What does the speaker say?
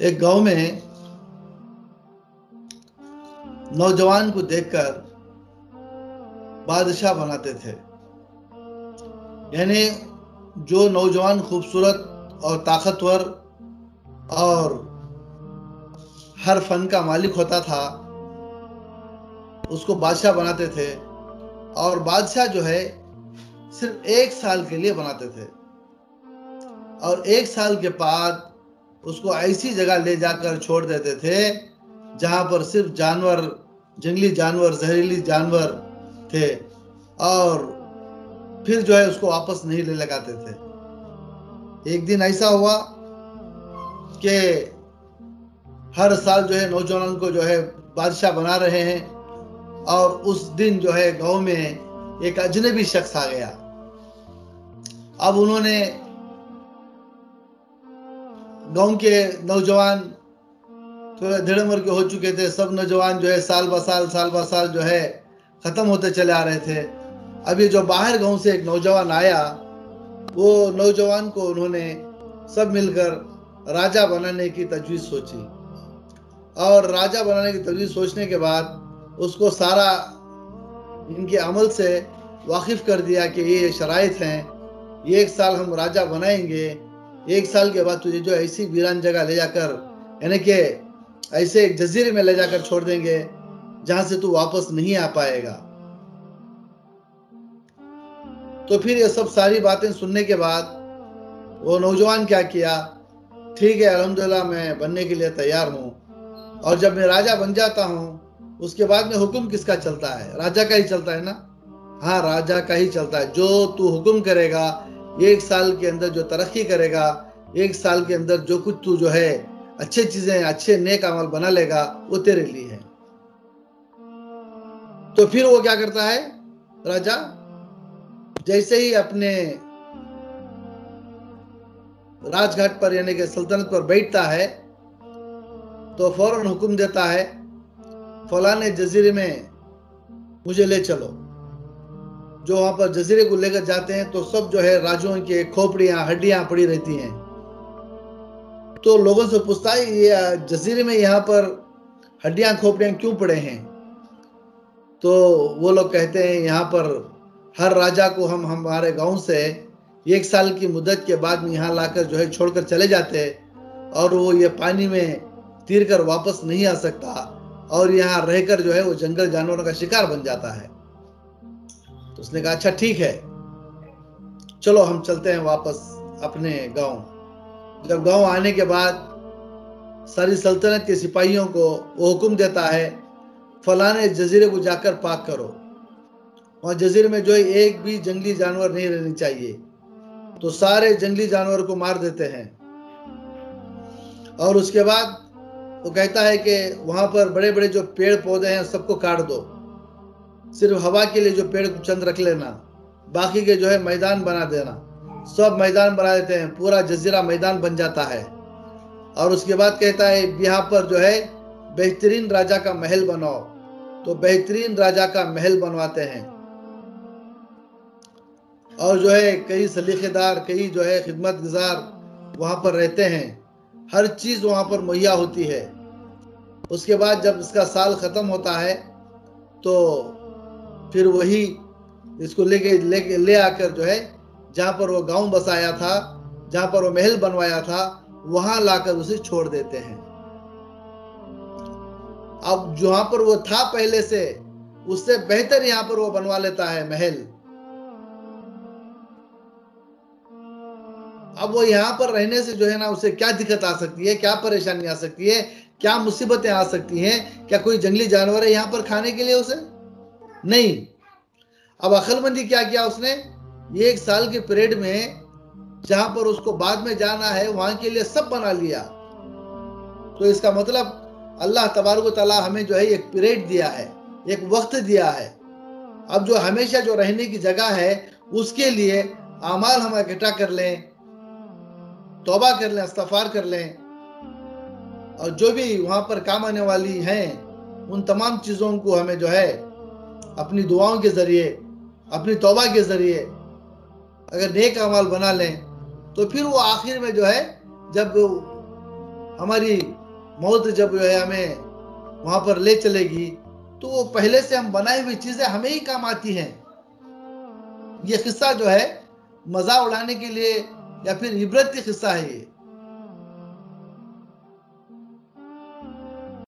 एक गांव में नौजवान को देखकर बादशाह बनाते थे। यानी जो नौजवान खूबसूरत और ताकतवर और हर फन का मालिक होता था उसको बादशाह बनाते थे। और बादशाह जो है सिर्फ 1 साल के लिए बनाते थे और 1 साल के बाद उसको ऐसी जगह ले जाकर छोड़ देते थे जहां पर सिर्फ जानवर, जंगली जानवर, जहरीली जानवर थे और फिर जो है उसको वापस नहीं ले लगाते थे। एक दिन ऐसा हुआ कि हर साल जो है नौजवान को जो है बादशाह बना रहे हैं और उस दिन जो है गांव में एक अजनबी शख्स आ गया। अब उन्होंने गांव के नौजवान थोड़े दृढ़ उम्र के हो चुके थे। सब नौजवान जो है साल ब साल जो है खत्म होते चले आ रहे थे। अभी जो बाहर गांव से एक नौजवान आया, वो नौजवान को उन्होंने सब मिलकर राजा बनाने की तजवीज़ सोची और राजा बनाने की तजवीज़ सोचने के बाद उसको सारा इनके अमल से वाकिफ कर दिया कि ये शराइत हैं, ये 1 साल हम राजा बनाएंगे, 1 साल के बाद तुझे जो ऐसी वीरान जगह ले जाकर, यानी कि ऐसे एक जजीरे में ले जाकर छोड़ देंगे जहां से तू वापस नहीं आ पाएगा। तो फिर ये सब सारी बातें सुनने के बाद वो नौजवान क्या किया, ठीक है अल्हम्दुलिल्लाह मैं बनने के लिए तैयार हूँ, और जब मैं राजा बन जाता हूँ उसके बाद में हुक्म किसका चलता है? राजा का ही चलता है ना। हाँ, राजा का ही चलता है। जो तू हुक्म करेगा, 1 साल के अंदर जो तरक्की करेगा, 1 साल के अंदर जो कुछ तू जो है अच्छे चीजें, अच्छे नेक अमल बना लेगा, वो तेरे लिए है। तो फिर वो क्या करता है राजा, जैसे ही अपने राजघाट पर यानी कि सल्तनत पर बैठता है तो फौरन हुक्म देता है फलाने जजीरे में मुझे ले चलो। जो वहां पर जजीरे को लेकर जाते हैं तो सब जो है राजों के खोपड़ियां, हड्डियां पड़ी रहती हैं। तो लोगों से पूछता है ये जजीरे में यहाँ पर हड्डियां खोपड़ियां क्यों पड़े हैं? तो वो लोग कहते हैं यहाँ पर हर राजा को हम हमारे गांव से 1 साल की मुद्दत के बाद में यहाँ लाकर जो है छोड़कर चले जाते हैं और वो ये पानी में तीर कर वापस नहीं आ सकता और यहाँ रहकर जो है वो जंगल जानवरों का शिकार बन जाता है। तो उसने कहा अच्छा ठीक है, चलो हम चलते हैं वापस अपने गांव। जब गांव आने के बाद सारी सल्तनत के सिपाहियों को वो हुक्म देता है फलाने जजीरे को जाकर पाक करो, वहां जजीरे में जो है एक भी जंगली जानवर नहीं रहनी चाहिए। तो सारे जंगली जानवर को मार देते हैं और उसके बाद वो कहता है कि वहां पर बड़े बड़े जो पेड़ पौधे हैं सबको काट दो, सिर्फ हवा के लिए जो पेड़ चंद रख लेना, बाकी के जो है मैदान बना देना। सब मैदान बना देते हैं, पूरा जजीरा मैदान बन जाता है। और उसके बाद कहता है यहाँ पर जो है बेहतरीन राजा का महल बनाओ। तो बेहतरीन राजा का महल बनवाते हैं और जो है कई सलीकेदार, कई जो है खिदमत गुजार वहां पर रहते हैं। हर चीज वहां पर मुहैया होती है। उसके बाद जब इसका साल खत्म होता है तो फिर वही इसको ले आकर जो है जहां पर वो गांव बसाया था, जहां पर वो महल बनवाया था, वहां लाकर उसे छोड़ देते हैं। अब जहां पर वो था पहले से, उससे बेहतर यहां पर वो बनवा लेता है महल। अब वो यहाँ पर रहने से जो है ना उसे क्या दिक्कत आ सकती है, क्या परेशानी आ सकती है, क्या मुसीबतें आ सकती हैं? क्या कोई जंगली जानवर है यहाँ पर खाने के लिए उसे? नहीं। अब अक्लमंदी क्या किया उसने, ये 1 साल के पीरियड में जहां पर उसको बाद में जाना है वहां के लिए सब बना लिया। तो इसका मतलब अल्लाह तबारक व तआला हमें जो है एक पीरियड दिया है, एक वक्त दिया है। अब जो हमेशा जो रहने की जगह है उसके लिए आमाल हम इकट्ठा कर लें, तौबा कर लें, इस्तगफार कर लें, और जो भी वहां पर काम आने वाली हैं उन तमाम चीज़ों को हमें जो है अपनी दुआओं के ज़रिए, अपनी तौबा के ज़रिए अगर नेक अमाल बना लें तो फिर वो आखिर में जो है जब हमारी मौत जब जो है हमें वहां पर ले चलेगी, तो वो पहले से हम बनाई हुई चीजें हमें ही काम आती हैं। ये किस्सा जो है मजा उड़ाने के लिए या फिर इबरत की किस्सा है ये।